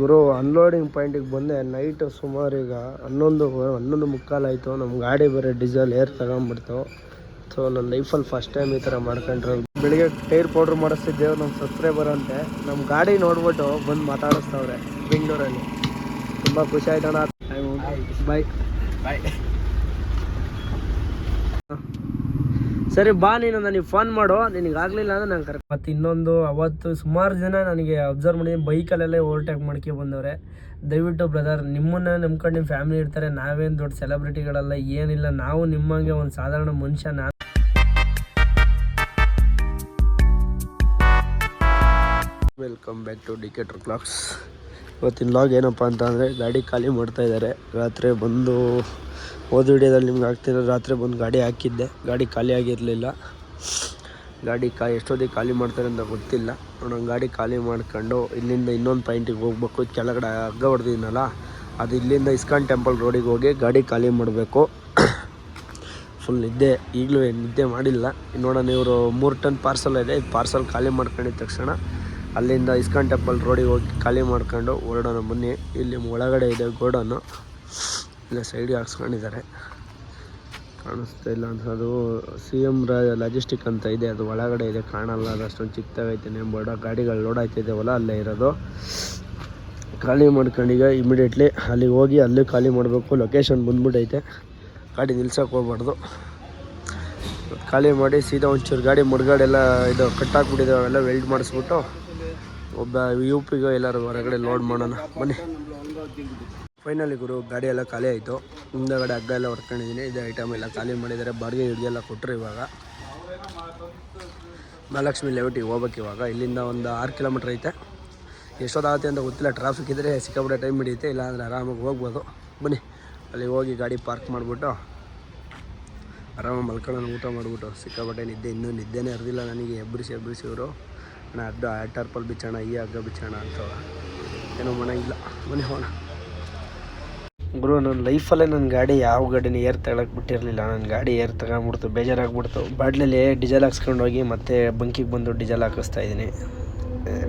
ಗುರು unloading ಪಾಯಿಂಟಿಗೆ ಬಂದೆ. Night ಸುಮಾರು ಈಗ 11 ಮುಕ್ಕಾಲು ಆಯಿತು. ನಮ್ಮ ಗಾಡಿ ಬೇರೆ ಡೀಸೆಲ್ ಏರ್ ತಗೊಂಡ್ಬಿಡ್ತು. ಸೊ ನನ್ನ ಲೈಫಲ್ಲಿ ಫಸ್ಟ್ ಟೈಮ್ ಈ ಥರ ಮಾಡ್ಕೊಂಡ್ರೆ. ಬೆಳಿಗ್ಗೆ ಟೈರ್ ಪೌಡ್ರ್ ಮಾಡಿಸ್ತಿದ್ದೇವೆ ನಮ್ಮ ಸಬ್ಸ್ಕ್ರೈಬರ್ ಅಂತೆ. ನಮ್ಮ ಗಾಡಿ ನೋಡ್ಬಿಟ್ಟು ಬಂದು ಮಾತಾಡಿಸ್ತವ್ರೆ ಬೆಂಗಳೂರಲ್ಲಿ. ತುಂಬ ಖುಷಿ ಆಯ್ತಣ್ಣ. ಬಾಯ್ ಬಾಯ್. ಸರಿ ಬಾ, ನೀನು ನನಗೆ ಫೋನ್ ಮಾಡು. ನಿನಗೆ ಆಗಲಿಲ್ಲ ಅಂದರೆ ನಾನು ಕರೆಕ್ಟ್. ಮತ್ತು ಇನ್ನೊಂದು, ಅವತ್ತು ಸುಮಾರು ಜನ ನನಗೆ ಅಬ್ಸರ್ವ್ ಮಾಡಿ ಬೈಕಲ್ಲೆಲ್ಲ ಓವರ್ಟೇಕ್ ಮಾಡ್ಕೊಂಡು ಬಂದವ್ರೆ. ದಯವಿಟ್ಟು ಬ್ರದರ್, ನಿಮ್ಮನ್ನು ನಂಬ್ಕೊಂಡು ನಿಮ್ಮ ಫ್ಯಾಮಿಲಿ ಇರ್ತಾರೆ. ನಾವೇನು ದೊಡ್ಡ ಸೆಲೆಬ್ರಿಟಿಗಳಲ್ಲ, ಏನಿಲ್ಲ. ನಾವು ನಿಮ್ಮಂಗೆ ಒಂದು ಸಾಧಾರಣ ಮನುಷ್ಯ. ನಾನು welcome back to D K true vlogs. ಇವತ್ತಿನ ವ್ಲಾಗ್ ಏನಪ್ಪ ಅಂತ ಅಂದರೆ, ಗಾಡಿ ಖಾಲಿ ಮಾಡ್ತಾಯಿದ್ದಾರೆ. ರಾತ್ರಿ ಬಂದು ಹೋದ ವಿಡಿಯೋದಲ್ಲಿ ನಿಮ್ಗೆ ಆಗ್ತಿರೋ, ರಾತ್ರಿ ಬಂದು ಗಾಡಿ ಹಾಕಿದ್ದೆ. ಗಾಡಿ ಖಾಲಿ ಆಗಿರಲಿಲ್ಲ. ಗಾಡಿ ಎಷ್ಟೊತ್ತಿಗೆ ಖಾಲಿ ಮಾಡ್ತಾರೆ ಅಂತ ಗೊತ್ತಿಲ್ಲ. ನಾನು ಗಾಡಿ ಖಾಲಿ ಮಾಡ್ಕೊಂಡು ಇಲ್ಲಿಂದ ಇನ್ನೊಂದು ಪಾಯಿಂಟಿಗೆ ಹೋಗ್ಬೇಕು. ಕೆಳಗಡೆ ಹಗ್ಗ ಹೊಡೆದಿದ್ನಲ್ಲ, ಅದು ಇಲ್ಲಿಂದ ಇಸ್ಕಾನ್ ಟೆಂಪಲ್ ರೋಡಿಗೆ ಹೋಗಿ ಗಾಡಿ ಖಾಲಿ ಮಾಡಬೇಕು. ಫುಲ್ ನಿದ್ದೆ, ಈಗಲೂ ನಿದ್ದೆ ಮಾಡಿಲ್ಲ. ನೋಡೋಣ, ಇವರು 3 ಟನ್ ಪಾರ್ಸಲ್ ಇದೆ. ಇದು ಪಾರ್ಸಲ್ ಖಾಲಿ ಮಾಡ್ಕೊಂಡಿದ್ದ ತಕ್ಷಣ ಅಲ್ಲಿಂದ ಇಸ್ಕಾನ್ ಟೆಂಪಲ್ ರೋಡಿಗೆ ಹೋಗಿ ಖಾಲಿ ಮಾಡ್ಕೊಂಡು ಹೊರಡೋಣ ಬನ್ನಿ. ಇಲ್ಲಿ ಒಳಗಡೆ ಇದೆ ಗೋಡನ್ನು, ಇಲ್ಲ ಸೈಡಿಗೆ ಹಾಕ್ಸ್ಕೊಂಡಿದ್ದಾರೆ. ಕಾಣಿಸ್ತಾ ಇಲ್ಲ ಅಂತ. ಅದು CM ಲಾಜಿಸ್ಟಿಕ್ ಅಂತ ಇದೆ, ಅದು ಒಳಗಡೆ ಇದೆ. ಕಾಣಲ್ಲ, ಅದು ಅಷ್ಟೊಂದು ಚಿಕ್ಕದಾಗೈತೆ. ಬೋರ್ಡ ಗಾಡಿಗಳು ಲೋಡ್ ಆಗ್ತಿದ್ದೇವಲ್ಲ, ಅಲ್ಲೇ ಇರೋದು. ಖಾಲಿ ಮಾಡ್ಕೊಂಡೀಗ ಇಮಿಡಿಯೇಟ್ಲಿ ಅಲ್ಲಿಗೆ ಹೋಗಿ ಅಲ್ಲೇ ಖಾಲಿ ಮಾಡಬೇಕು. ಲೊಕೇಶನ್ ಬಂದ್ಬಿಟ್ಟೈತೆ. ಗಾಡಿ ನಿಲ್ಸೋಕೆ ಹೋಗ್ಬಾರ್ದು. ಖಾಲಿ ಮಾಡಿ ಸೀದಾ ಒಂಚೂರು ಗಾಡಿ ಮುಡ್ಗಾಡೆಲ್ಲ ಇದು ಕಟ್ಟಾಕ್ಬಿಟ್ಟಿದೆ, ಅವೆಲ್ಲ ವೆಲ್ಡ್ ಮಾಡಿಸ್ಬಿಟ್ಟು ಒಬ್ಬ UPಗೆ ಎಲ್ಲರೂ ಹೊರಗಡೆ ಲೋಡ್ ಮಾಡೋಣ ಬನ್ನಿ. ಫೈನಲಿ ಗುರು, ಗಾಡಿ ಎಲ್ಲ ಖಾಲಿ ಆಯಿತು. ಮುಂದೆಗಡೆ ಹಗ್ಗ ಎಲ್ಲ ಹೊರ್ಕೊಂಡಿದ್ದೀನಿ. ಇದೇ ಐಟಮ್ ಎಲ್ಲ ಖಾಲಿ ಮಾಡಿದ್ದಾರೆ. ಬಾಡಿಗೆ ಹಿಡಿಗೆಲ್ಲ ಕೊಟ್ಟರು. ಇವಾಗ ಮಹಾಲಕ್ಷ್ಮಿ ಲೇಔಟಿಗೆ ಹೋಗ್ಬೇಕು. ಇವಾಗ ಇಲ್ಲಿಂದ ಒಂದು 6 ಕಿಲೋಮೀಟ್ರ್ ಐತೆ. ಎಷ್ಟೊತ್ತಾಗುತ್ತೆ ಅಂತ ಗೊತ್ತಿಲ್ಲ. ಟ್ರಾಫಿಕ್ ಇದ್ದರೆ ಸಿಕ್ಕಾಪಟ್ಟೆ ಟೈಮ್ ಹಿಡಿಯುತ್ತೆ, ಇಲ್ಲಾಂದರೆ ಆರಾಮಾಗಿ ಹೋಗ್ಬೋದು. ಬನ್ನಿ, ಅಲ್ಲಿಗೆ ಹೋಗಿ ಗಾಡಿ ಪಾರ್ಕ್ ಮಾಡಿಬಿಟ್ಟು ಆರಾಮಾಗಿ ಮಲ್ಕೊಳ್ಳೋಣ. ಊಟ ಮಾಡಿಬಿಟ್ಟು ಸಿಕ್ಕಾಪಟ್ಟೆ ನಿದ್ದೆ, ಇನ್ನೂ ನಿದ್ದೆನೇ ಇರೋದಿಲ್ಲ ನನಗೆ. ಎಬ್ಬರಿಸಿ ಇವರು ಅರ್ಧ ಟರ್ಪಲ್ ಬಿಚ್ಚೋಣ, ಈ ಹಗ್ಗ ಬಿಚ್ಚೋಣ ಅಂತ ಏನೋ ಮಾಡೋಂಗಿಲ್ಲ. ಬನ್ನಿ ಹೋಗೋಣ. ಗುರು, ನನ್ನ ಲೈಫಲ್ಲೇ ನನ್ನ ಗಾಡಿ ಯಾವ ಗಾಡಿನ ಏರ್ ತಗೊಳಕ್ಕೆ ಬಿಟ್ಟಿರಲಿಲ್ಲ. ನನ್ನ ಗಾಡಿ ಏರ್ ತಗೊಂಡ್ಬಿಡ್ತು, ಬೇಜಾರಾಗ್ಬಿಡ್ತು. ಬಾಟ್ಲಲ್ಲಿ ಡೀಸೆಲ್ ಹಾಕ್ಸ್ಕೊಂಡು ಹೋಗಿ ಮತ್ತೆ ಬಂಕಿಗೆ ಬಂದು ಡೀಸೆಲ್ ಹಾಕಿಸ್ತಾ ಇದ್ದೀನಿ.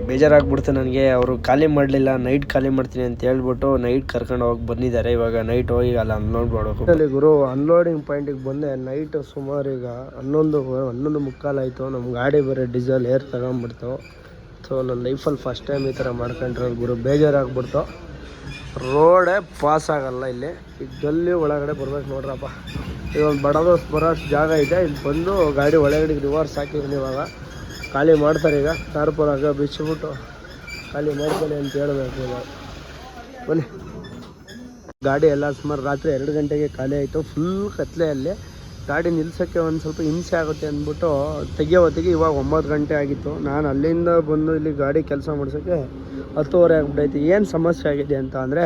ಬೇಜಾರಾಗ್ಬಿಡ್ತು ನನಗೆ. ಅವರು ಖಾಲಿ ಮಾಡಲಿಲ್ಲ. ನೈಟ್ ಖಾಲಿ ಮಾಡ್ತೀನಿ ಅಂತ ಹೇಳ್ಬಿಟ್ಟು ನೈಟ್ ಕರ್ಕೊಂಡು ಹೋಗಿ ಬಂದಿದ್ದಾರೆ. ಇವಾಗ ನೈಟ್ ಹೋಗಿ ಅಲ್ಲಿ ಅನ್ಲೋಡ್ ಮಾಡಬೇಕು. ಅಲ್ಲಿ ಗುರು ಅನ್ಲೋಡಿಂಗ್ ಪಾಯಿಂಟಿಗೆ ಬಂದೆ. ನೈಟ್ ಸುಮಾರು ಈಗ 11 ಮುಕ್ಕಾಲು ಆಯಿತು. ನಮ್ಮ ಗಾಡಿ ಬೇರೆ ಡೀಸೆಲ್ ಏರ್ ತಗೊಂಡ್ಬಿಡ್ತು. ಸೊ ನನ್ನ ಲೈಫಲ್ಲಿ ಫಸ್ಟ್ ಟೈಮ್ ಈ ಥರ ಮಾಡ್ಕೊಂಡ್ರೆ ಗುರು ಬೇಜಾರಾಗ್ಬಿಡ್ತು. ರೋಡೇ ಪಾಸ್ ಆಗಲ್ಲ ಇಲ್ಲಿ. ಈಗ ಗಲ್ಲಿ ಒಳಗಡೆ ಬರ್ಬೇಕು ನೋಡ್ರಪ್ಪ. ಇದೊಂದು ಬಡದೋಸ್ ಬರೋ ಜಾಗ ಇದೆ. ಇಲ್ಲಿ ಬಂದು ಗಾಡಿ ಒಳಗಡೆ ರಿವರ್ಸ್ ಹಾಕಿದ್ದೀನಿ. ಇವಾಗ ಖಾಲಿ ಮಾಡ್ತಾರೆ. ಈಗ ಟಾರ್ಪಲ್ ಆಗ ಬಿಚ್ಚಿಬಿಟ್ಟು ಖಾಲಿ ಮಾಡ್ಕೊಳ್ಳಿ ಅಂತ ಹೇಳಬೇಕು. ಇವಾಗ ಬನ್ನಿ. ಗಾಡಿ ಎಲ್ಲ ಸುಮಾರು ರಾತ್ರಿ 2 ಗಂಟೆಗೆ ಖಾಲಿ ಆಯಿತು. ಫುಲ್ ಕತ್ಲೆಯಲ್ಲಿ ಗಾಡಿ ನಿಲ್ಸೋಕ್ಕೆ ಒಂದು ಸ್ವಲ್ಪ ಹಿಂಸೆ ಆಗುತ್ತೆ ಅಂದ್ಬಿಟ್ಟು ತೆಗಿಯೋ ಹೊತ್ತಿಗೆ ಇವಾಗ 9 ಗಂಟೆ ಆಗಿತ್ತು. ನಾನು ಅಲ್ಲಿಂದ ಬಂದು ಇಲ್ಲಿ ಗಾಡಿ ಕೆಲಸ ಮಾಡ್ಸೋಕ್ಕೆ 10:30 ಆಗಿಬಿಟ್ಟೈತಿ. ಏನು ಸಮಸ್ಯೆ ಆಗಿದೆ ಅಂತ ಅಂದರೆ,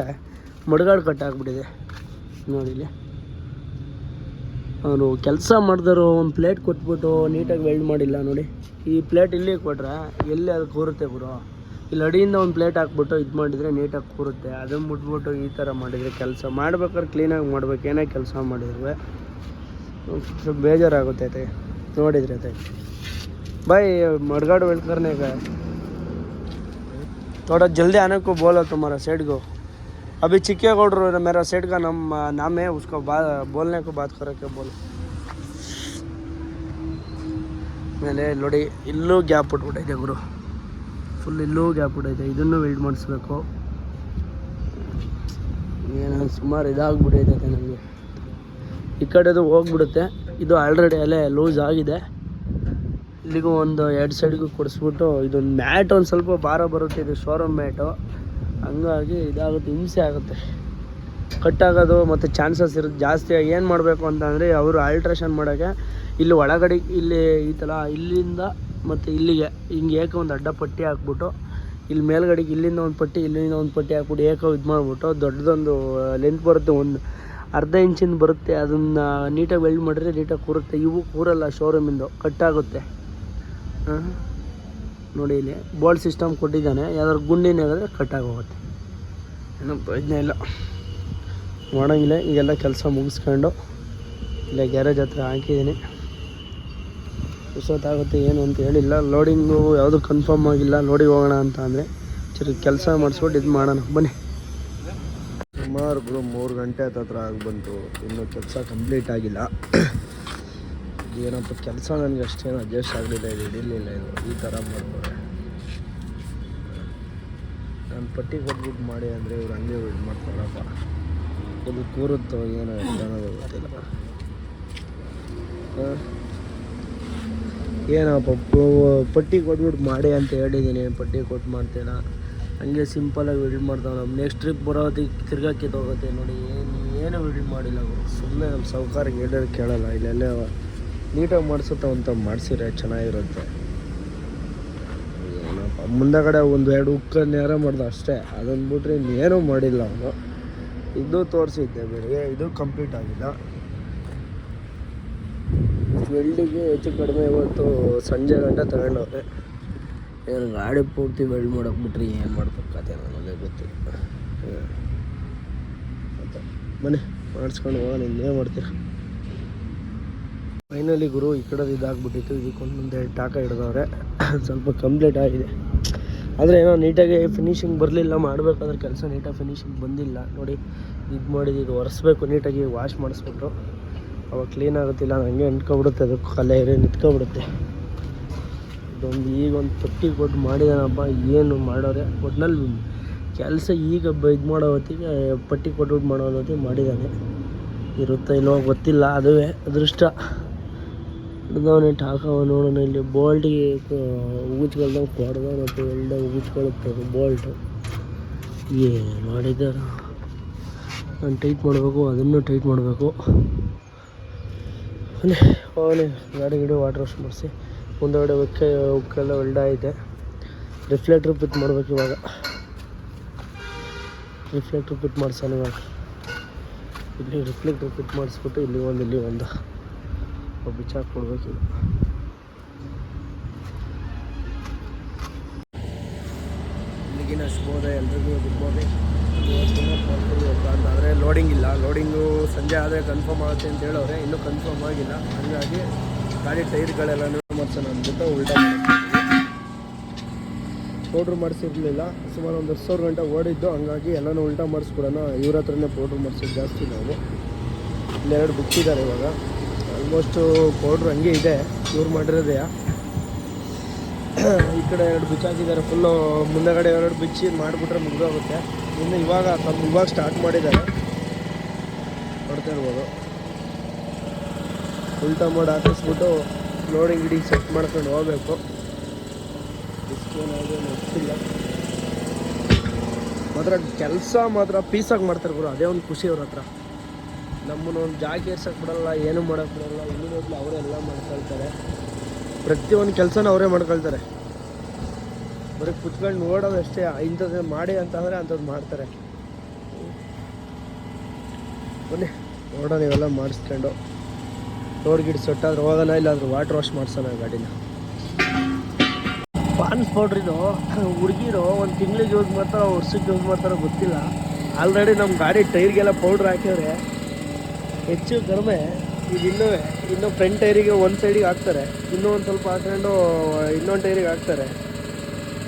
ಮಡ್ಗಾಡು ಕಟ್ಟಾಗ್ಬಿಟ್ಟಿದೆ ನೋಡಿ. ಇಲ್ಲಿ ಅವರು ಕೆಲಸ ಮಾಡಿದ್ರು ಒಂದು ಪ್ಲೇಟ್ ಕೊಟ್ಬಿಟ್ಟು ನೀಟಾಗಿ ವೆಲ್ಡ್ ಮಾಡಿಲ್ಲ ನೋಡಿ. ಈ ಪ್ಲೇಟ್ ಇಲ್ಲಿ ಕೊಟ್ಟರೆ ಎಲ್ಲಿ ಅದು ಕೂರುತ್ತೆ ಗುರು. ಇಲ್ಲಿ ಅಡಿಯಿಂದ ಒಂದು ಪ್ಲೇಟ್ ಹಾಕ್ಬಿಟ್ಟು ಇದು ಮಾಡಿದರೆ ನೀಟಾಗಿ ಕೂರುತ್ತೆ. ಅದನ್ನು ಮುಟ್ಬಿಟ್ಟು ಈ ಥರ ಮಾಡಿದರೆ ಕೆಲಸ ಮಾಡ್ಬೇಕಾದ್ರೆ ಕ್ಲೀನಾಗಿ ಮಾಡ್ಬೇಕು. ಏನೇ ಕೆಲಸ ಮಾಡಿದ್ರು ಸ್ವಲ್ಪ ಬೇಜಾರಾಗುತ್ತೆ ನೋಡಿದ್ರೆ ಐತೆ. भाई मडगाड़ वेल्ट करने का है, थोड़ा जल्दी आने को बोलो तुम्हारा सेठ को. अभी चिक्केगौड़ मेरा सेठ का नाम है, उसको बोलने को बात करके बोलो. ಮೇಲೆ ನೋಡಿ ಇಲ್ಲೂ ಗ್ಯಾಪ್ ಬಿಟ್ಬಿಟ್ಟೈತೆ ಗುರು. ಫುಲ್ ಇಲ್ಲೂ ಗ್ಯಾಪ್ ಬಿಟ್ಟೈತೆ. ಇದನ್ನು ವೆಲ್ಡ್ ಮಾಡಿಸ್ಬೇಕು. ಏನು ಸುಮಾರು ಇದಾಗ್ಬಿಟ್ಟೈತೆ ನನಗೆ. ಈ ಕಡೆದು ಹೋಗ್ಬಿಡುತ್ತೆ. ಇದು ಆಲ್ರೆಡಿ ಅಲ್ಲೇ ಲೂಸ್ ಆಗಿದೆ. ಇಲ್ಲಿಗೂ ಒಂದು 2 ಸೈಡ್ಗೂ ಕೊಡಿಸ್ಬಿಟ್ಟು ಇದೊಂದು ಮ್ಯಾಟ್ ಒಂದು ಸ್ವಲ್ಪ ಭಾರ ಬರುತ್ತೆ. ಇದು ಶೋರೂಮ್ ಮ್ಯಾಟು, ಹಂಗಾಗಿ ಇದಾಗುತ್ತೆ, ಹಿಂಸೆ ಆಗುತ್ತೆ. ಕಟ್ಟಾಗೋದು ಮತ್ತು ಚಾನ್ಸಸ್ ಇರುತ್ತೆ ಜಾಸ್ತಿ. ಏನು ಮಾಡಬೇಕು ಅಂತಂದರೆ ಅವರು ಆಲ್ಟ್ರೇಷನ್ ಮಾಡೋಕ್ಕೆ ಇಲ್ಲಿ ಒಳಗಡೆ ಇಲ್ಲಿ ಈ ಥರ ಇಲ್ಲಿಂದ ಮತ್ತು ಇಲ್ಲಿಗೆ ಹಿಂಗೆ ಏಕ ಒಂದು ಅಡ್ಡ ಪಟ್ಟಿ ಹಾಕ್ಬಿಟ್ಟು ಇಲ್ಲಿ ಮೇಲ್ಗಡೆಗೆ ಇಲ್ಲಿಂದ ಒಂದು ಪಟ್ಟಿ ಇಲ್ಲಿಂದ ಒಂದು ಪಟ್ಟಿ ಹಾಕ್ಬಿಟ್ಟು ಏಕ ಇದು ಮಾಡಿಬಿಟ್ಟು ದೊಡ್ಡದೊಂದು ಲೆಂತ್ ಬರುತ್ತೆ, ಒಂದು ಅರ್ಧ ಇಂಚಿಂದ ಬರುತ್ತೆ. ಅದನ್ನು ನೀಟಾಗಿ ವೆಲ್ಡ್ ಮಾಡಿದ್ರೆ ನೀಟಾಗಿ ಕೂರುತ್ತೆ. ಇವು ಕೂರಲ್ಲ, ಶೋರೂಮಿಂದು ಕಟ್ಟಾಗುತ್ತೆ. ನೋಡಿ ಇಲ್ಲಿ ಬೋಲ್ಟ್ ಸಿಸ್ಟಮ್ ಕೊಟ್ಟಿದ್ದಾನೆ. ಯಾವ್ದಾದ್ರು ಗುಂಡಿನ ಹೇಳಿದ್ರೆ ಕಟ್ಟಾಗೋಗುತ್ತೆ. ಏನೋ ಪ್ರಯೋಜನ ಇಲ್ಲ, ಮಾಡೋಂಗಿಲ್ಲ. ಈಗೆಲ್ಲ ಕೆಲಸ ಮುಗಿಸ್ಕೊಂಡು ಇಲ್ಲೇ ಗ್ಯಾರೇಜ್ ಹತ್ರ ಹಾಕಿದ್ದೀನಿ. ಎಷ್ಟೊತ್ತಾಗುತ್ತೆ ಏನು ಅಂತ ಹೇಳಿಲ್ಲ. ಲೋಡಿಂಗು ಯಾವುದು ಕನ್ಫರ್ಮ್ ಆಗಿಲ್ಲ. ಲೋಡಿಗೆ ಹೋಗೋಣ ಅಂತ ಅಂದರೆ ಸರಿ ಕೆಲಸ ಮಾಡಿಸ್ಬಿಟ್ಟು ಇದು ಮಾಡೋಣ ಬನ್ನಿ. ಸುಮಾರು 3 ಗಂಟೆ ಹತ್ರ ಬಂತು, ಇನ್ನೂ ಕೆಲಸ ಕಂಪ್ಲೀಟ್ ಆಗಿಲ್ಲ. ಏನಪ್ಪ ಕೆಲಸ ನನಗೆ ಅಷ್ಟೇನು ಅಡ್ಜಸ್ಟ್ ಆಗಲಿಲ್ಲ, ಇದು ಹಿಡಿಲಿಲ್ಲ. ಇದು ಈ ಥರ ಮಾಡ್ತಾರೆ. ನಾನು ಪಟ್ಟಿ ಕೊಟ್ಬಿಟ್ಟು ಮಾಡಿ ಅಂದರೆ ಇವ್ರು ಹಂಗೆ ಇದು ಮಾಡ್ತಾರಪ್ಪ. ಇದು ಕೂರುತ್ತೋ ಏನೋ ಅನ್ನೋದು ಗೊತ್ತಿಲ್ಲ. ಏನಪ್ಪ ಪಟ್ಟಿ ಕೊಟ್ಬಿಟ್ಟು ಮಾಡಿ ಅಂತ ಹೇಳಿದ್ದೀನಿ, ಪಟ್ಟಿ ಕೊಟ್ಟು ಮಾಡ್ತೇನ ಹಂಗೆ ಸಿಂಪಲಾಗಿ ವಿಡಿಟ್ ಮಾಡ್ತಾವೆ. ನಮ್ಮ ನೆಕ್ಸ್ಟ್ ಟ್ರಿಪ್ ಬರೋತ್ತಿಗೆ ತಿರ್ಗಾಕಿ ಹೋಗುತ್ತೆ ನೋಡಿ. ಏನು ವಿಡಿಟ್ ಮಾಡಿಲ್ಲ ಅವರು, ಸುಮ್ಮನೆ ನಮ್ಮ ಸೌಕರ್ಯಕ್ಕೆ ಹೇಳಿದ್ರೆ ಕೇಳಲ್ಲ. ಇಲ್ಲೆಲ್ಲ ನೀಟಾಗಿ ಮಾಡಿಸುತ್ತಾ ಅಂತ ಮಾಡಿಸಿದ್ರೆ ಚೆನ್ನಾಗಿರುತ್ತೆ. ಏನಪ್ಪ ಮುಂದಗಡೆ 1-2 ಉಕ್ಕನ್ಯಾರ ಮಾಡ್ದೆ ಅಷ್ಟೇ, ಅದನ್ನು ಬಿಟ್ರೆ ಇನ್ನೇನೂ ಮಾಡಿಲ್ಲ ಅವನು. ಇದು ತೋರಿಸಿದ್ದೆ ಬೆಳಿಗ್ಗೆ, ಇದು ಕಂಪ್ಲೀಟ್ ಆಗಿಲ್ಲ. ವೆಲ್ಡಿಗೆ ಹೆಚ್ಚು ಕಡಿಮೆ ಇವತ್ತು ಸಂಜೆ ಗಂಟೆ ತಗೊಂಡವ್ರೆ. ಏನು ಗಾಡಿ ಪೂರ್ತಿ ವೆಲ್ಡ್ ಮಾಡೋಕೆ ಬಿಟ್ರೆ ಏನು ಮಾಡ್ಬೇಕತ್ತೆ ನನಗೆ ಗೊತ್ತಿಲ್ಲ. ಮತ್ತು ಬನ್ನಿ ಮಾಡಿಸ್ಕೊಂಡು ಹೋಗೋಣ, ಇನ್ನೇನು ಮಾಡ್ತೀರ. ಫೈನಲಿ ಗುರು ಈ ಕಡೆದು ಇದಾಗ್ಬಿಟ್ಟಿತ್ತು. ಇದಕ್ಕೊಂದೊಂದು 2 ಟಾಕ ಹಿಡ್ದವ್ರೆ, ಸ್ವಲ್ಪ ಕಂಪ್ಲೀಟ್ ಆಗಿದೆ. ಆದರೆ ಏನೋ ನೀಟಾಗಿ ಫಿನಿಶಿಂಗ್ ಬರಲಿಲ್ಲ. ಮಾಡಬೇಕಾದ್ರೆ ಕೆಲಸ ನೀಟಾಗಿ ಫಿನಿಶಿಂಗ್ ಬಂದಿಲ್ಲ ನೋಡಿ. ಇದು ಮಾಡಿದ್ದು ಇದು ಒರೆಸ್ಬೇಕು, ನೀಟಾಗಿ ವಾಶ್ ಮಾಡಿಸ್ಬಿಟ್ಟು ಅವಾಗ ಕ್ಲೀನ್ ಆಗುತ್ತಿಲ್ಲ. ಹಂಗೆ ಅಂಟ್ಕೊಬಿಡುತ್ತೆ, ಅದು ಕಲೆ ನಿಂತ್ಕೊಬಿಡುತ್ತೆ. ಈಗೊಂದು ಪಟ್ಟಿ ಕೊಟ್ಟು ಮಾಡಿದಾನಪ್ಪ, ಏನು ಮಾಡೋರೆ ಒಟ್ನಲ್ಲಿ ಕೆಲಸ ಈಗ ಇದು ಮಾಡೋ ಹೊತ್ತಿಗೆ ಪಟ್ಟಿ ಕೊಟ್ಬಿಟ್ಟು ಮಾಡೋ ಹೊತ್ತಿಗೆ ಮಾಡಿದ್ದಾನೆ. ಇರುತ್ತೋ ಇಲ್ಲೋ ಗೊತ್ತಿಲ್ಲ, ಅದುವೇ ಅದೃಷ್ಟ. ಹಿಡ್ದವನೇ ಟಾಕವ ನೋಡೋಣ. ಇಲ್ಲಿ ಬೋಲ್ಟಿಗೆ ಉಗುಚ್ಕೊಳ್ದಂಗೆ ಕೊಡ್ದ ಮತ್ತು ಎಲ್ಲ ಉಗುಚ್ಕೊಳ್ಳುತ್ತೆ ಬೋಲ್ಟು. ಏನು ಮಾಡಿದ್ದಾರೆ, ನಾನು ಟೈಟ್ ಮಾಡಬೇಕು, ಅದನ್ನು ಟೈಟ್ ಮಾಡಬೇಕು. ಅವನೇ ಗಾಡಿ ವಾಟರ್ ವಾಶ್ ಮಾಡಿಸಿ ಮುಂದಗಡೆ ಉಕ್ಕೆಲ್ಲ ವೆಲ್ಡ್ ಐತೆ. ರಿಫ್ಲೆಕ್ಟ್ರ್ ಫಿಟ್ ಮಾಡ್ಬೇಕು ಇವಾಗ. ರಿಫ್ಲೆಕ್ಟ್ರ್ ಫಿಟ್ ಮಾಡ್ಸೋಣ ಇವಾಗ. ಇಲ್ಲಿ ರಿಫ್ಲೆಕ್ಟ್ರ್ ಫಿಟ್ ಮಾಡಿಸ್ಬಿಟ್ಟು ಇಲ್ಲಿ ಒಂದು ಬಿಚ್ಚಾಕಿ ಕೊಡ್ಬೇಕು. ಇಲ್ಲಿಗಿನ ಶುಭೋದಯ ಎಲ್ರಿಗೂ ಇರ್ಬೋದು. ಆದರೆ ಲೋಡಿಂಗ್ ಇಲ್ಲ, ಲೋಡಿಂಗು ಸಂಜೆ ಆದರೆ ಕನ್ಫರ್ಮ್ ಆಗುತ್ತೆ ಅಂತ ಹೇಳೋರೆ, ಇನ್ನೂ ಕನ್ಫರ್ಮ್ ಆಗಿಲ್ಲ. ಹಾಗಾಗಿ ಗಾಡಿ ಟೈರ್ಗಳೆಲ್ಲ ಮಾಡ್ಸೋಣ ಅಂದ್ಬಿಟ್ಟು ಉಲ್ಟಾ ಪೌಡ್ರ್ ಮಾಡಿಸಿರ್ಲಿಲ್ಲ. ಸುಮಾರು 10,000 ಗಂಟೆ ಓಡಿದ್ದು, ಹಂಗಾಗಿ ಎಲ್ಲನೂ ಉಲ್ಟಾ ಮಾಡಿಸ್ಕೊಡೋಣ. ಇವ್ರ ಹತ್ರನೇ ಪೌಡ್ರ್ ಮಾಡಿಸೋದು ಜಾಸ್ತಿ ನಾವು. ಇಲ್ಲೆರಡು ಬಿಚ್ಚಿದ್ದಾರೆ ಇವಾಗ. ಆಲ್ಮೋಸ್ಟು ಪೌಡ್ರ್ ಹಂಗೆ ಇದೆ, ಇವ್ರು ಮಾಡಿರೋದೇ. ಈ ಕಡೆ 2 ಬಿಚ್ಚಾಕಿದ್ದಾರೆ ಫುಲ್ಲು. ಮುಂದಗಡೆ 2 ಬಿಚ್ಚಿ ಮಾಡಿಬಿಟ್ರೆ ಮುಗಿದೋಗುತ್ತೆ. ಇನ್ನು ಇವಾಗ ಸ್ಟಾರ್ಟ್ ಮಾಡಿದ್ದಾರೆ, ನೋಡ್ತಾ ಇರ್ಬೋದು. ಉಲ್ಟಾ ಮಾಡಿ ಹಾಕಿಸ್ಬಿಟ್ಟು ಲೋಡಿಂಗ್ ಗಿಡಿಂಗ್ ಸೆಟ್ ಮಾಡ್ಕೊಂಡು ಹೋಗ್ಬೇಕು. ಗೊತ್ತಿಲ್ಲ ಮಾತ್ರ ಕೆಲಸ ಮಾತ್ರ ಪೀಸಾಗಿ ಮಾಡ್ತಾರೆ ಗುರು, ಅದೇ ಒಂದು ಖುಷಿ ಅವ್ರ ಹತ್ರ. ನಮ್ಮನ್ನು ಒಂದು ಜಾಗ ಏರ್ಸಕ್ಕೆ ಬಿಡಲ್ಲ, ಏನೂ ಮಾಡೋಕ್ಕೆ ಬಿಡಲ್ಲ. ಇಲ್ಲಿರೋದ್ಲು ಅವರೆಲ್ಲ ಮಾಡ್ಕೊಳ್ತಾರೆ, ಪ್ರತಿಯೊಂದು ಕೆಲಸನ ಅವರೇ ಮಾಡ್ಕೊಳ್ತಾರೆ. ಬರೀ ಕುತ್ಕೊಂಡು ನೋಡೋದು ಅಷ್ಟೇ. ಇಂಥದ್ದು ಮಾಡಿ ಅಂತಂದರೆ ಅಂಥದ್ದು ಮಾಡ್ತಾರೆ. ಬನ್ನಿ ನೋಡೋಣ, ಇವೆಲ್ಲ ಮಾಡಿಸ್ಕೊಂಡು ರೋಡ್ ಗಿಡ್ ಸೊಟ್ಟಾದ್ರೆ ಹೋಗೋಣ, ಇಲ್ಲಾಂದ್ರೆ ವಾಟರ್ ವಾಶ್ ಮಾಡ್ಸೋಣ ಗಾಡಿನ. ಪಾನ್ಸ್ ಪೌಡ್ರಿದು ಹುಡುಗಿರು 1 ತಿಂಗಳಿಗೆ ಯೂಸ್ ಮಾಡ್ತಾರೋ ವರ್ಷಕ್ಕೆ ಯೂಸ್ ಮಾಡ್ತಾರೋ ಗೊತ್ತಿಲ್ಲ. ಆಲ್ರೆಡಿ ನಮ್ಮ ಗಾಡಿ ಟೈರ್ಗೆಲ್ಲ ಪೌಡ್ರ್ ಹಾಕಿದ್ರೆ ಹೆಚ್ಚು ಕಡಿಮೆ. ಇದು ಇನ್ನೂ ಫ್ರಂಟ್ ಟೈರಿಗೆ ಒಂದು ಸೈಡಿಗೆ ಹಾಕ್ತಾರೆ, ಇನ್ನೂ ಒಂದು ಸ್ವಲ್ಪ ಹಾಕೊಂಡು ಇನ್ನೊಂದು ಟೈರಿಗೆ ಹಾಕ್ತಾರೆ.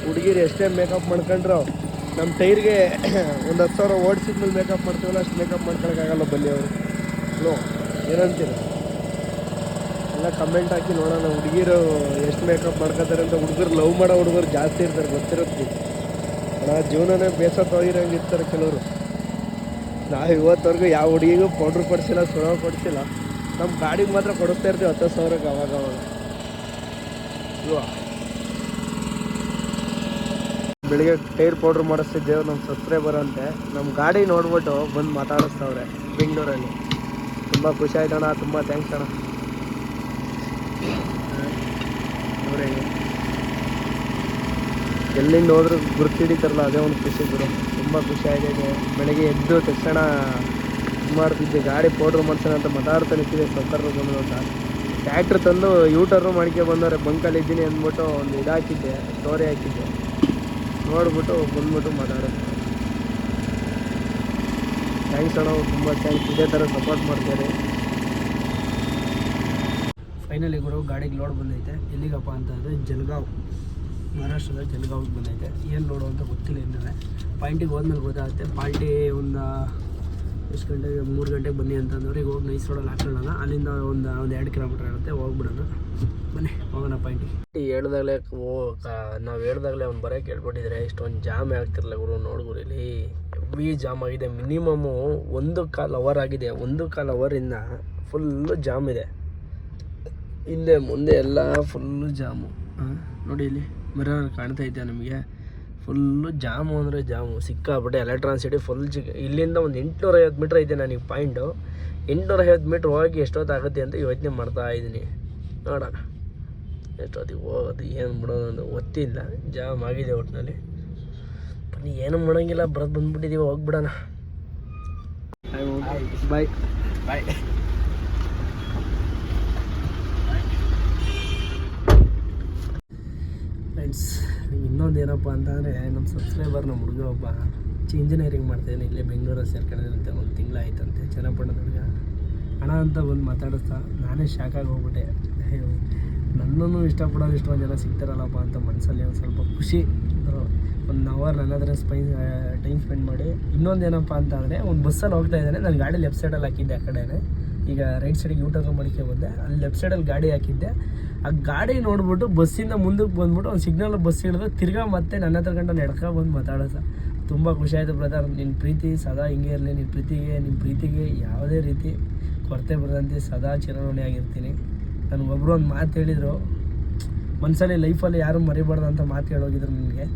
ಹುಡುಗಿರು ಎಷ್ಟೇ ಮೇಕಪ್ ಮಾಡ್ಕೊಂಡ್ರು ನಮ್ಮ ಟೈರ್ಗೆ 10,000 ಓಡಿಸಿದ್ಮೇಲೆ ಮೇಕಪ್ ಮಾಡ್ತೀವಲ್ಲ, ಅಷ್ಟು ಮೇಕಪ್ ಮಾಡ್ಕೊಳಕ್ಕಾಗಲ್ಲ. ಬನ್ನಿ ಅವರು ನೋ ಏನಂತೀರ ಎಲ್ಲ ಕಮೆಂಟ್ ಹಾಕಿ ನೋಡೋಣ. ಹುಡುಗಿರು ಎಷ್ಟು ಮೇಕಪ್ ಮಾಡ್ಕೊತಾರೆ ಅಂತ. ಲವ್ ಮಾಡೋ ಹುಡುಗರು ಜಾಸ್ತಿ ಇರ್ತಾರೆ, ಗೊತ್ತಿರುತ್ತೆ. ಜೀವನನೇ ಬೇಸತ್ತೋಗಿರೋಂಗೆ ಇರ್ತಾರೆ ಕೆಲವರು. ನಾವು ಇವತ್ತವರೆಗೂ ಯಾವ ಹುಡುಗಿಗೂ ಪೌಡ್ರ್ ಕೊಡಿಸಿಲ್ಲ, ಸುರವ ಕೊಡಿಸಿಲ್ಲ. ನಮ್ಮ ಗಾಡಿಗೆ ಮಾತ್ರ ಕೊಡಿಸ್ತಾ ಇರ್ತೀವಿ 10,000ಕ್ಕೆ ಅವಾಗ. ಬೆಳಿಗ್ಗೆ ಟೈರ್ ಪೌಡ್ರ್ ಮಾಡಿಸ್ತಿದ್ದೇವೆ ನಮ್ಮ ಸಬ್ಸ್ಕ್ರೈಬರ್ ಅಂತೆ. ನಮ್ಮ ಗಾಡಿ ನೋಡ್ಬಿಟ್ಟು ಬಂದು ಮಾತಾಡಿಸ್ತವ್ರೆ ಬೆಂಗಳೂರಲ್ಲಿ. ತುಂಬ ಖುಷಿ ಆಯ್ತಣ್ಣ, ತುಂಬ ಥ್ಯಾಂಕ್ಸ್ ಅಣ್ಣ. ನೋಡಿ ಎಲ್ಲಿಂದ ಹೋದ್ರೂ ಗುರುತು ಹಿಡಿತಾರಲ್ಲ, ಅದೇ ಒಂದು ಖುಷಿ ಗುರು. ತುಂಬ ಖುಷಿ ಆಗಿದೆ. ಬೆಳಗ್ಗೆ ಎದ್ದು ತಕ್ಷಣ ಇದು ಮಾಡ್ತಿದ್ದೆ, ಗಾಡಿ ಪೌಡ್ರ್ ಮಾಡ್ಸೋಣ ಅಂತ ಮಾತಾಡ್ತಾ ನಿಂತಿದ್ದೆ. ಸೌಕರ್ಯ ಬಂದು ಅಂತ ಟ್ಯಾಕ್ಟ್ರ್ ತಂದು ಯೂಟರ್ನು ಮಾಡ್ಕೊ ಬಂದವ್ರೆ. ಬಂಕಲ್ಲಿ ಇದ್ದೀನಿ ಅಂದ್ಬಿಟ್ಟು ಒಂದು ಇದು ಹಾಕಿದ್ದೆ, ಸ್ಟೋರಿ ಹಾಕಿದ್ದೆ. ನೋಡ್ಬಿಟ್ಟು ಬಂದ್ಬಿಟ್ಟು ಮಾತಾಡೋದು. ಥ್ಯಾಂಕ್ಸ್ ಅಣ್ಣ, ತುಂಬ ಥ್ಯಾಂಕ್ಸ್. ಇದೇ ಥರ ಸಪೋರ್ಟ್ ಮಾಡ್ತಾರೆ. ಫೈನಲಿ ಗುರು ಗಾಡಿಗೆ ಲೋಡ್ ಬಂದೈತೆ. ಎಲ್ಲಿಗಪ್ಪ ಅಂತಂದರೆ ಜಲಗಾಂವ್ ಮಹಾರಾಷ್ಟ್ರದ ಜಲಗಾಂವ್ಗೆ ಬಂದೈತೆ. ಏನು ನೋಡು ಅಂತ ಗೊತ್ತಿಲ್ಲ ಇನ್ನೂ. ಪಾಯಿಂಟಿಗೆ ಹೋದ್ಮೇಲೆ ಗೊತ್ತಾಗುತ್ತೆ. ಪಾಲ್ಟಿ ಒಂದು ಎಷ್ಟು ಗಂಟೆಗೆ 3 ಗಂಟೆಗೆ ಬನ್ನಿ ಅಂತಂದವ್ರು. ಈಗ ಹೋಗಿ ನೈಸ್ ರೋಡಲ್ಲಿ ಹಾಕೊಳ್ಳೋಣ. ಅಲ್ಲಿಂದ ಒಂದು 2 ಕಿಲೋಮೀಟ್ರ್ ಆಗುತ್ತೆ, ಹೋಗ್ಬಿಡೋಣ. ಬನ್ನಿ ಹೋಗೋಣ ಪಾಯಿಂಟಿಗೆ. ಹೇಳ್ದಾಗಲೇ ನಾವು ಹೇಳ್ದಾಗಲೇ ಅವ್ನು ಬರೋಕ್ಕೆ ಹೇಳ್ಕೊಟ್ಟಿದ್ರೆ ಇಷ್ಟೊಂದು ಜಾಮೇ ಆಗ್ತಿರಲಿಲ್ಲ ಗುರು. ನೋಡ್ಗುರು ಇಲ್ಲಿ ಹೆವಿ ಜಾಮ್ ಆಗಿದೆ. ಮಿನಿಮಮ್ಮು 1.25 ಅವರ್ ಆಗಿದೆ. 1.25 ಅವರಿಂದ ಫುಲ್ಲು ಜಾಮ್ ಇದೆ. ಹಿಂದೆ ಮುಂದೆ ಎಲ್ಲ ಫುಲ್ಲು ಜಾಮು. ನೋಡಿ ಇಲ್ಲಿ ಮಿರರ್ ಕಾಣ್ತೈತೆ ನಮಗೆ. ಫುಲ್ಲು ಜಾಮು ಅಂದರೆ ಜಾಮು ಸಿಕ್ಕಾಬಿಟ್ಟೆ. ಎಲೆಕ್ಟ್ರಾನ್ ಸಿಟಿ ಫುಲ್ ಇಲ್ಲಿಂದ ಒಂದು 850 ಮೀಟ್ರ್ ಐತೆ ನನಗೆ ಪಾಯಿಂಟು. 850 ಮೀಟ್ರ್ ಹೋಗಿ ಎಷ್ಟೊತ್ತಾಗುತ್ತೆ ಅಂತ ಯೋಚನೆ ಮಾಡ್ತಾ ಇದ್ದೀನಿ. ನೋಡೋಣ ಎಷ್ಟೊತ್ತಿಗೆ ಹೋಗೋದು, ಏನು ಬಿಡೋದು ಅಂತ ಗೊತ್ತಿಲ್ಲ. ಜಾಮ್ ಆಗಿದೆ ಒಟ್ಟಿನಲ್ಲಿ. ಬನ್ನಿ, ಏನೂ ಮಾಡೋಂಗಿಲ್ಲ, ಬರೋದು ಬಂದುಬಿಟ್ಟಿದ್ದೀವಿ, ಹೋಗ್ಬಿಡೋಣ. ಬಾಯ್ ಬಾಯ್. ಫ್ರೆಂಡ್ಸ್, ಇನ್ನೊಂದು ಏನಪ್ಪ ಅಂತಂದರೆ ನಮ್ಮ ಸಬ್ಸ್ಕ್ರೈಬರ್ ನಮ್ಮ ಹುಡುಗ ಒಬ್ಬ ಇಂಜಿನಿಯರಿಂಗ್ ಮಾಡ್ತಾಯಿದ್ದಾನೆ. ಇಲ್ಲೇ ಬೆಂಗಳೂರಲ್ಲಿ ಸೇರ್ಕೊಂಡಿದ್ದಂತೆ. 1 ತಿಂಗಳಾಯ್ತಂತೆ. ಚನ್ನಪಟ್ಟಣದ ಹುಡುಗ. ಹಣ ಅಂತ ಬಂದು ಮಾತಾಡಿಸ್ತಾ ನಾನೇ ಶಾಕಾಗಿ ಹೋಗ್ಬಿಟ್ಟೆ. ನನ್ನನ್ನು ಇಷ್ಟಪಡೋರು ಇಷ್ಟೊಂದು ಜನ ಸಿಗ್ತಾರಲ್ಲಪ್ಪ ಅಂತ ಮನಸ್ಸಲ್ಲಿ ಒಂದು ಸ್ವಲ್ಪ ಖುಷಿ. 1 ಅವರ್ ನನ್ನ ಹತ್ರ ಟೈಮ್ ಸ್ಪೆಂಡ್ ಮಾಡಿ. ಇನ್ನೊಂದು ಏನಪ್ಪ ಅಂತ ಅಂದರೆ ಒಂದು ಬಸ್ಸಲ್ಲಿ ಹೋಗ್ತಾ ಇದ್ದಾನೆ. ನಾನು ಗಾಡಿ ಲೆಫ್ಟ್ ಸೈಡಲ್ಲಿ ಹಾಕಿದ್ದೆ ಆ ಕಡೆನೇ. ಈಗ ರೈಟ್ ಸೈಡಿಗೆ ಯೂಟರ್ನ್ ಮಾಡಿಕೆ ಬಂದೆ. ಅಲ್ಲಿ ಲೆಫ್ಟ್ ಸೈಡಲ್ಲಿ ಗಾಡಿ ಹಾಕಿದ್ದೆ. ಆ ಗಾಡಿ ನೋಡ್ಬಿಟ್ಟು ಬಸ್ಸಿಂದ ಮುಂದಕ್ಕೆ ಬಂದ್ಬಿಟ್ಟು ಒಂದು ಸಿಗ್ನಲ್ ಬಸ್ ಹಿಡಿದು ತಿರ್ಗಾ ಮತ್ತೆ ನನ್ನ ಹತ್ರ ಗಂಟ ನಡ್ಕೊ ಬಂದು ಮಾತಾಡೋದು. ತುಂಬ ಖುಷಿ ಆಯಿತು ಬ್ರದರ್. ನಿನ್ನ ಪ್ರೀತಿ ಸದಾ ಹಿಂಗೆ ಇರಲಿ. ನಿಮ್ಮ ಪ್ರೀತಿಗೆ ಯಾವುದೇ ರೀತಿ ಕೊರತೆ ಬರದಂತೆ ಸದಾ ಚಿರಋಣಿಯಾಗಿರ್ತೀನಿ. ನನಗೊಬ್ಬರು ಒಂದು ಮಾತು ಹೇಳಿದರು, ಮನಸ್ಸಲ್ಲಿ ಲೈಫಲ್ಲಿ ಯಾರೂ ಮರಿಬಾರ್ದು ಅಂತ ಮಾತು ಹೇಳೋಗಿದ್ರು ನನಗೆ.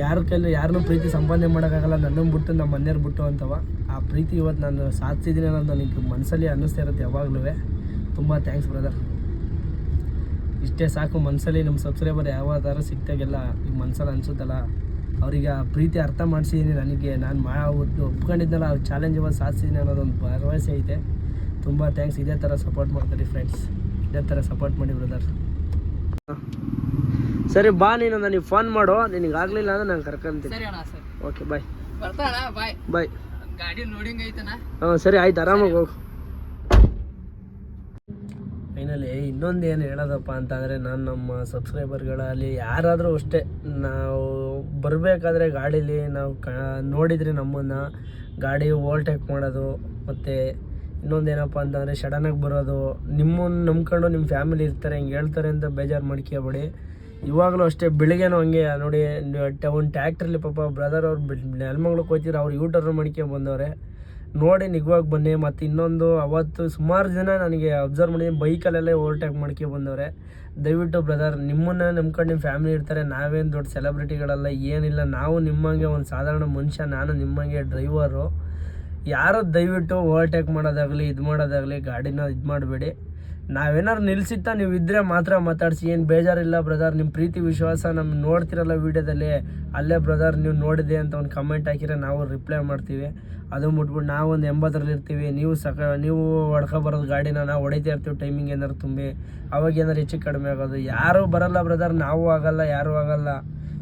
ಯಾರ ಕೈಲಿ ಯಾರನ್ನೂ ಪ್ರೀತಿ ಸಂಪಾದನೆ ಮಾಡೋಕ್ಕಾಗಲ್ಲ, ನನ್ನನ್ನು ಬಿಟ್ಟು ನಮ್ಮ ಮನೆಯವ್ರು ಬಿಟ್ಟು ಅಂತವ. ಆ ಪ್ರೀತಿ ಇವತ್ತು ನಾನು ಸಾಧಿಸಿದ್ದೀನಿ ಅನ್ನೋದು ನನಗೆ ಮನಸ್ಸಲ್ಲಿ ಅನ್ನಿಸ್ತಾ ಇರುತ್ತೆ ಯಾವಾಗಲೂ. ತುಂಬ ಥ್ಯಾಂಕ್ಸ್ ಬ್ರದರ್. ಇಷ್ಟೇ ಸಾಕು. ಮನಸ್ಸಲ್ಲಿ ನಮ್ಮ ಸಬ್ಸ್ಕ್ರೈಬರ್ ಯಾವ ಥರ ಸಿಕ್ತಾಗೆಲ್ಲ ಈಗ ಮನಸ್ಸಲ್ಲಿ ಅನಿಸುತ್ತಲ್ಲ, ಅವರಿಗೆ ಆ ಪ್ರೀತಿ ಅರ್ಥ ಮಾಡಿಸಿದ್ದೀನಿ. ನನಗೆ ನಾನು ಒಪ್ಕೊಂಡಿದ್ದೆಲ್ಲ ಆ ಚಾಲೆಂಜ್ ಇವತ್ತು ಸಾಧಿಸಿದ್ದೀನಿ ಅನ್ನೋದೊಂದು ಭರವಸೆ ಐತೆ. ತುಂಬ ಥ್ಯಾಂಕ್ಸ್. ಇದೇ ಥರ ಸಪೋರ್ಟ್ ಮಾಡ್ತಾರೆ ಫ್ರೆಂಡ್ಸ್. ಇದೇ ಥರ ಸಪೋರ್ಟ್ ಮಾಡಿ ಬ್ರದರ್. ಸರಿ ಬಾ, ನೀನು ನನಗೆ ಫೋನ್ ಮಾಡು. ನಿನಗೆ ಆಗಲಿಲ್ಲ ಅಂದರೆ ನಾನು ಕರ್ಕೊಂತೀನಿ. Okay bye. ಬಾಯ್. ಗಾಡಿ ಲೋಡಿಂಗ್ ಐತನ? ಹಾಂ ಸರಿ ಆಯ್ತು, ಆರಾಮಾಗಿ ಹೋಗು. ಫೈನಲಿ ಇನ್ನೊಂದು ಏನು ಹೇಳೋದಪ್ಪ ಅಂತಂದರೆ, ನಾನು ನಮ್ಮ ಸಬ್ಸ್ಕ್ರೈಬರ್ಗಳಲ್ಲಿ ಯಾರಾದರೂ ಅಷ್ಟೇ, ನಾವು ಬರಬೇಕಾದ್ರೆ ಗಾಡೀಲಿ ನಾವು ನೋಡಿದರೆ ನಮ್ಮನ್ನು ಗಾಡಿ ಓವರ್ಟೇಕ್ ಮಾಡೋದು, ಮತ್ತು ಇನ್ನೊಂದೇನಪ್ಪ ಅಂತಂದರೆ ಸಡನ್ನಾಗಿ ಬರೋದು, ನಿಮ್ಮನ್ನು ನಂಬ್ಕೊಂಡು ನಿಮ್ಮ ಫ್ಯಾಮಿಲಿ ಇರ್ತಾರೆ ಹಿಂಗೆ ಹೇಳ್ತಾರೆ ಅಂತ ಬೇಜಾರು ಮಾಡ್ಕೋಬೇಡಿ. ಇವಾಗಲೂ ಅಷ್ಟೇ, ಬೆಳಿಗ್ಗೆನೂ ಹಂಗೆ ನೋಡಿ. ಒಂದು ಟ್ಯಾಕ್ಟ್ರಲ್ಲಿ ಪಾಪ ಬ್ರದರ್ ಅವ್ರು ನೆಲಮಂಗ್ಳಕ್ಕೆ ಹೋಗ್ತಿದ್ರು, ಅವ್ರು ಯೂಟರ್ನ್ ಬಂದವ್ರೆ. ನೋಡಿ ನಿಜವಾಗಿ ಬನ್ನಿ. ಮತ್ತು ಇನ್ನೊಂದು, ಅವತ್ತು ಸುಮಾರು ಜನ ನನಗೆ ಅಬ್ಸರ್ವ್ ಮಾಡಿದ್ದೀನಿ, ಬೈಕಲ್ಲೆಲ್ಲ ಓವರ್ಟೇಕ್ ಬಂದವ್ರೆ. ದಯವಿಟ್ಟು ಬ್ರದರ್, ನಿಮ್ಮನ್ನು ನಂಬ್ಕೊಂಡು ನಿಮ್ಮ ಫ್ಯಾಮಿಲಿ ಇರ್ತಾರೆ. ನಾವೇನು ದೊಡ್ಡ ಸೆಲೆಬ್ರಿಟಿಗಳಲ್ಲ, ಏನಿಲ್ಲ. ನಾವು ನಿಮ್ಮಂಗೆ ಒಂದು ಸಾಧಾರಣ ಮನುಷ್ಯ. ನಾನು ನಿಮ್ಮಂಗೆ ಡ್ರೈವರು. ಯಾರೋ ದಯವಿಟ್ಟು ಓವರ್ಟೇಕ್ ಮಾಡೋದಾಗಲಿ ಇದು ಮಾಡೋದಾಗಲಿ ಗಾಡಿನ ಇದು ಮಾಡಬೇಡಿ. ನಾವೇನಾದ್ರು ನಿಲ್ಸಿತ್ತ ನೀವು ಇದ್ದರೆ ಮಾತ್ರ ಮಾತಾಡಿಸಿ. ಏನು ಬೇಜಾರಿಲ್ಲ ಬ್ರದರ್. ನಿಮ್ಮ ಪ್ರೀತಿ ವಿಶ್ವಾಸ ನಮ್ಮ ನೋಡ್ತಿರಲ್ಲ ವೀಡಿಯೋದಲ್ಲಿ, ಅಲ್ಲೇ ಬ್ರದರ್ ನೀವು ನೋಡಿದೆ ಅಂತ ಒಂದು ಕಮೆಂಟ್ ಹಾಕಿದ್ರೆ ನಾವು ರಿಪ್ಲೈ ಮಾಡ್ತೀವಿ. ಅದು ಮುಟ್ಬಿಟ್ಟು ನಾವು ಒಂದು 80ರಲ್ಲಿ ಇರ್ತೀವಿ, ನೀವು ಹೊಡ್ಕೊಬರೋದು ಗಾಡಿನ ನಾವು ಹೊಡಿತಾ ಇರ್ತೀವಿ. ಟೈಮಿಂಗ್ ಏನಾದ್ರು ತುಂಬಿ ಅವಾಗ ಏನಾರು ಹೆಚ್ಚು ಕಡಿಮೆ ಆಗೋದು. ಯಾರೂ ಬರೋಲ್ಲ ಬ್ರದರ್, ನಾವು ಆಗಲ್ಲ, ಯಾರೂ ಆಗಲ್ಲ.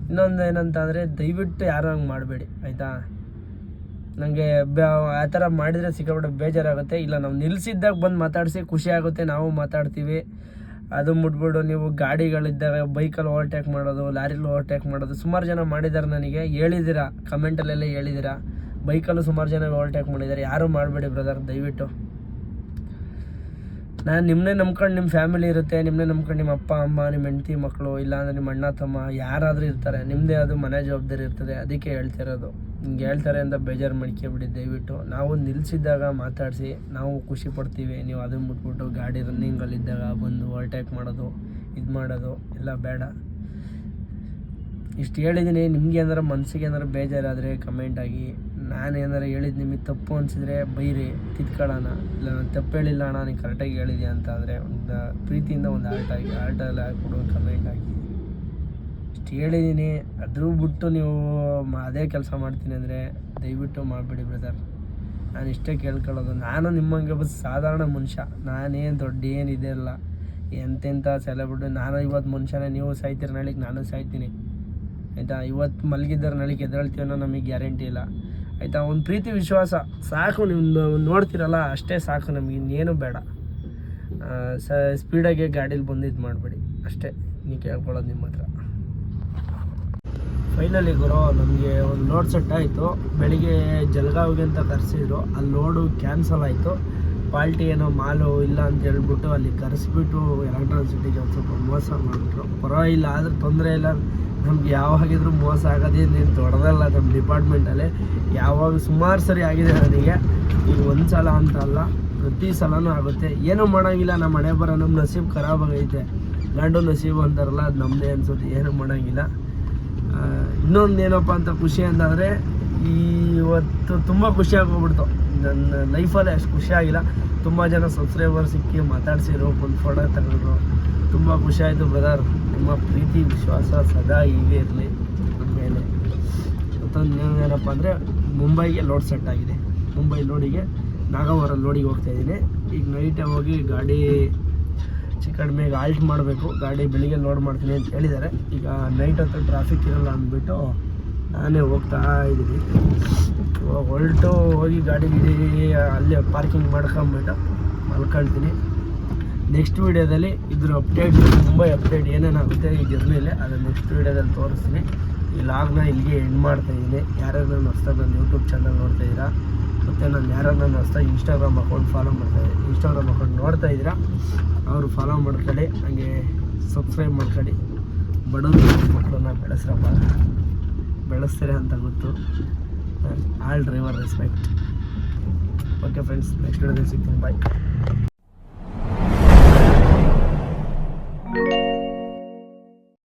ಇನ್ನೊಂದು ಏನಂತ ಅಂದರೆ, ದಯವಿಟ್ಟು ಯಾರು ಹಂಗೆ ಮಾಡಬೇಡಿ ಆಯಿತಾ. ನನಗೆ ಆ ಥರ ಮಾಡಿದರೆ ಸಿಕ್ಕಾಬಿಟ್ಟು ಬೇಜಾರಾಗುತ್ತೆ. ಇಲ್ಲ, ನಾವು ನಿಲ್ಲಿಸಿದ್ದಾಗ ಬಂದು ಮಾತಾಡಿಸಿ, ಖುಷಿ ಆಗುತ್ತೆ, ನಾವು ಮಾತಾಡ್ತೀವಿ. ಅದು ಮುಟ್ಬಿಟ್ಟು ನೀವು ಗಾಡಿಗಳಿದ್ದಾಗ ಬೈಕಲ್ಲಿ ಓವರ್ಟೇಕ್ ಮಾಡೋದು, ಲಾರಿಲಿ ಓವರ್ಟೇಕ್ ಮಾಡೋದು ಸುಮಾರು ಜನ ಮಾಡಿದ್ದಾರೆ. ನನಗೆ ಹೇಳಿದ್ದೀರಾ, ಕಮೆಂಟಲ್ಲೆಲ್ಲ ಹೇಳಿದ್ದೀರಾ. ಬೈಕಲ್ಲೂ ಸುಮಾರು ಜನ ಓವರ್ಟೇಕ್ ಮಾಡಿದ್ದಾರೆ. ಯಾರೂ ಮಾಡಬೇಡಿ ಬ್ರದರ್ ದಯವಿಟ್ಟು. ನಾನು ನಿಮ್ಮನ್ನೇ ನಂಬ್ಕೊಂಡು, ನಿಮ್ಮ ಫ್ಯಾಮಿಲಿ ಇರುತ್ತೆ, ನಿಮ್ಮನ್ನೇ ನಂಬ್ಕೊಂಡು ನಿಮ್ಮ ಅಪ್ಪ ಅಮ್ಮ, ನಿಮ್ಮ ಹೆಂಡತಿ ಮಕ್ಕಳು, ಇಲ್ಲಾಂದರೆ ನಿಮ್ಮ ಅಣ್ಣ ತಮ್ಮ ಯಾರಾದರೂ ಇರ್ತಾರೆ. ನಿಮ್ಮದೇ ಅದು ಮನೆ ಜವಾಬ್ದಾರಿ ಇರ್ತದೆ. ಅದಕ್ಕೆ ಹೇಳ್ತಿರೋದು. ಹಿಂಗೆ ಹೇಳ್ತಾರೆ ಅಂತ ಬೇಜಾರು ಮಾಡ್ಕೊಬಿಡಿ ದಯವಿಟ್ಟು. ನಾವು ನಿಲ್ಲಿಸಿದ್ದಾಗ ಮಾತಾಡಿಸಿ, ನಾವು ಖುಷಿ ಪಡ್ತೀವಿ. ನೀವು ಅದನ್ನು ಮುಟ್ಬಿಟ್ಟು ಗಾಡಿ ರನ್ನಿಂಗಲ್ಲಿದ್ದಾಗ ಬಂದು ಓವರ್ಟೇಕ್ ಮಾಡೋದು, ಇದು ಮಾಡೋದು ಎಲ್ಲ ಬೇಡ. ಇಷ್ಟು ಹೇಳಿದ್ದೀನಿ. ನಿಮ್ಗೆ ಏನಾರು ಮನಸ್ಸಿಗೆ ಏನಾರು ಬೇಜಾರಾದರೆ ಕಮೆಂಟ್ ಆಗಿ. ನಾನು ಏನಾರು ಹೇಳಿದ್ದು ನಿಮಗೆ ತಪ್ಪು ಅನಿಸಿದ್ರೆ ಬೈರಿ, ತಿದ್ಕೊಳ್ಳೋಣ. ಇಲ್ಲ ನಾನು ತಪ್ಪು ಹೇಳಿಲ್ಲ ಅಣ್ಣ, ನೀನು ಕರೆಕ್ಟಾಗಿ ಹೇಳಿದೆ ಅಂತ ಅಂದರೆ ಒಂದು ಪ್ರೀತಿಯಿಂದ ಒಂದು ಆರ್ಟಲ್ಲಿ ಹಾಕ್ಬಿಡು, ಕಮೆಂಟ್ ಹಾಕಿ. ಇಷ್ಟು ಹೇಳಿದ್ದೀನಿ. ಅದ್ರ ಬಿಟ್ಟು ನೀವು ಅದೇ ಕೆಲಸ ಮಾಡ್ತೀನಿ ಅಂದರೆ ದಯವಿಟ್ಟು ಮಾಡಬೇಡಿ ಬ್ರದರ್. ನಾನು ಇಷ್ಟೇ ಕೇಳ್ಕೊಳ್ಳೋದು. ನಾನು ನಿಮ್ಮಂಗೆ ಸಾಧಾರಣ ಮನುಷ್ಯ. ನಾನೇನು ದೊಡ್ಡ ಏನಿದೆ ಅಲ್ಲ, ಎಂತೆಂಥ ಸೆಲೆಬ್ರಿಟಿ. ನಾನು ಇವತ್ತು ಮನುಷ್ಯನೇ. ನೀವು ಸಾಯ್ತೀರ, ನಾಳೆಗೆ ನಾನು ಸಾಯ್ತೀನಿ ಆಯಿತಾ. ಇವತ್ತು ಮಲಗಿದ್ದಾರೆ, ನಾಳೆಗೆ ಎದ್ದೇಳ್ತೀವಿ ಅನ್ನೋ ನಮಗೆ ಗ್ಯಾರಂಟಿ ಇಲ್ಲ ಆಯಿತಾ. ಒಂದು ಪ್ರೀತಿ ವಿಶ್ವಾಸ ಸಾಕು. ನೀವು ನೋಡ್ತಿರಲ್ಲ ಅಷ್ಟೇ ಸಾಕು. ನಮಗೆ ಇನ್ನೇನು ಬೇಡ. ಸ್ಪೀಡಾಗಿ ಗಾಡೀಲಿ ಬಂದು ಇದು ಮಾಡಬೇಡಿ ಅಷ್ಟೇ. ನೀವು ಕೇಳ್ಕೊಳ್ಳೋದು ನಿಮ್ಮ ಹತ್ರ. ಫೈನಲಿ ಗುರು ನಮಗೆ ಒಂದು ಲೋಡ್ ಸೆಟ್ ಆಯಿತು. ಬೆಳಿಗ್ಗೆ ಜಲಗಾವ್ಗೆ ಅಂತ ಕರೆಸಿದ್ರು, ಅಲ್ಲಿ ಲೋಡು ಕ್ಯಾನ್ಸಲ್ ಆಯಿತು. ಪಾಲ್ಟಿ ಏನೋ ಮಾಲು ಇಲ್ಲ ಅಂತ ಹೇಳ್ಬಿಟ್ಟು ಅಲ್ಲಿ ಕರೆಸ್ಬಿಟ್ಟು ಎಲೆಕ್ಟ್ರಾನಿಕ್ ಸಿಟಿಗೆ ಒಂದು ಸ್ವಲ್ಪ ಮೋಸ ಮಾಡಿಬಿಟ್ರು. ಪರವಾಗಿಲ್ಲ, ಆದರೂ ತೊಂದರೆ ಇಲ್ಲ. ನಮ್ಗೆ ಯಾವಾಗಿದ್ರೂ ಮೋಸ ಆಗೋದೇನೇನು ದೊಡ್ಡದಲ್ಲ ನಮ್ಮ ಡಿಪಾರ್ಟ್ಮೆಂಟಲ್ಲಿ. ಯಾವಾಗ ಸುಮಾರು ಸರಿ ಆಗಿದೆ ನನಗೆ, ಈಗ ಒಂದು ಸಲ ಅಂತ ಅಲ್ಲ, ಪ್ರತಿ ಸಲನೂ ಆಗುತ್ತೆ. ಏನೂ ಮಾಡೋಂಗಿಲ್ಲ, ನಮ್ಮ ಹಣೆ ಬರೋ ನಮ್ಮ ನಸೀಬ್ ಖರಾಬ್ ಆಗೈತೆ. ಗಂಡು ನಸೀಬು ಅಂತಾರಲ್ಲ, ಅದು ನಮ್ಮದೇ ಅನ್ಸುತ್ತೆ. ಏನೂ ಮಾಡೋಂಗಿಲ್ಲ. ಇನ್ನೊಂದು ಏನಪ್ಪ ಅಂತ ಖುಷಿ ಅಂತಂದರೆ, ಇವತ್ತು ತುಂಬ ಖುಷಿಯಾಗೋಗ್ಬಿಡ್ತು. ನನ್ನ ಲೈಫಲ್ಲೇ ಅಷ್ಟು ಖುಷಿಯಾಗಿಲ್ಲ. ತುಂಬ ಜನ ಸಬ್ಸ್ಕ್ರೈಬರ್ ಸಿಕ್ಕಿ ಮಾತಾಡ್ಸಿದ್ರು, ಒಂದು ಫೋಟೋ ತಗೊಂಡ್ರು. ತುಂಬ ಖುಷಿಯಾಯಿತು ಬ್ರದರ್. ನಿಮ್ಮ ಪ್ರೀತಿ ವಿಶ್ವಾಸ ಸದಾ ಹೀಗೆ ಇರಲಿ ನಮ್ಮ ಮೇಲೆ. ಮತ್ತೊಂದು ಏನಪ್ಪ ಅಂದರೆ, ಮುಂಬೈಗೆ ಲೋಡ್ ಸೆಟ್ ಆಗಿದೆ. ಮುಂಬೈ ಲೋಡಿಗೆ ನಾಗವರ ಲೋಡಿಗೆ ಹೋಗ್ತಾಯಿದ್ದೀನಿ. ಈಗ ನೈಟೇ ಹೋಗಿ ಗಾಡಿ ಚಿಕ್ಕಡ್ಮೆಗೆ ಆಲ್ಟ್ ಮಾಡಬೇಕು. ಗಾಡಿ ಬೆಳಿಗ್ಗೆ ಲೋಡ್ ಮಾಡ್ತೀನಿ ಅಂತ ಹೇಳಿದ್ದಾರೆ. ಈಗ ನೈಟ್ ಹೊತ್ತು ಟ್ರಾಫಿಕ್ ಇರೋಲ್ಲ ಅಂದ್ಬಿಟ್ಟು ನಾನೇ ಹೋಗ್ತಾ ಇದ್ದೀನಿ. ಹೊರಟು ಹೋಗಿ ಗಾಡಿ ಅಲ್ಲೇ ಪಾರ್ಕಿಂಗ್ ಮಾಡ್ಕೊಂಬಿಟ್ಟು ಮಲ್ಕೊಳ್ತೀನಿ. ನೆಕ್ಸ್ಟ್ ವೀಡಿಯೋದಲ್ಲಿ ಇದ್ರ ಅಪ್ಡೇಟ್, ಮುಂಬೈ ಅಪ್ಡೇಟ್ ಏನೇನಾಗುತ್ತೆ ಈ ಜರ್ನಿಯಲ್ಲಿ, ಅದನ್ನು ನೆಕ್ಸ್ಟ್ ವೀಡಿಯೋದಲ್ಲಿ ತೋರಿಸ್ತೀನಿ. ಈ ಲಾಗ್ನ ಇಲ್ಲಿಗೆ ಎಂಡ್ ಮಾಡ್ತಾಯಿದ್ದೀನಿ. ಯಾರ್ಯಾರು ನನ್ನ ಹೊಸ್ದಾಗಿ ನನ್ನ ಯೂಟ್ಯೂಬ್ ಚಾನಲ್ ನೋಡ್ತಾಯಿದ್ದೀರಾ, ಮತ್ತು ನಾನು ಯಾರ್ಯಾರು ನನ್ನ ಹೊಸ್ದಾಗಿ ಇನ್ಸ್ಟಾಗ್ರಾಮ್ ಅಕೌಂಟ್ ಫಾಲೋ ಮಾಡ್ತಾಯಿದ್ದೀನಿ, ಇನ್ಸ್ಟಾಗ್ರಾಮ್ ಅಕೌಂಟ್ ನೋಡ್ತಾಯಿದ್ದೀರಾ, ಅವರು ಫಾಲೋ ಮಾಡ್ಕೊಳ್ಳಿ. ಹಾಗೆ ಸಬ್ಸ್ಕ್ರೈಬ್ ಮಾಡ್ಕೊಳ್ಳಿ. ಬಡವರು ಮಕ್ಕಳನ್ನ ಬೆಳೆಸ್ತಾರೆ ಅಂತ ಗೊತ್ತು. All driver respect. Okay friends, next ವಿಡಿಯೋದಲ್ಲಿ ಸಿಗ್ತೀನಿ. ಬಾಯ್.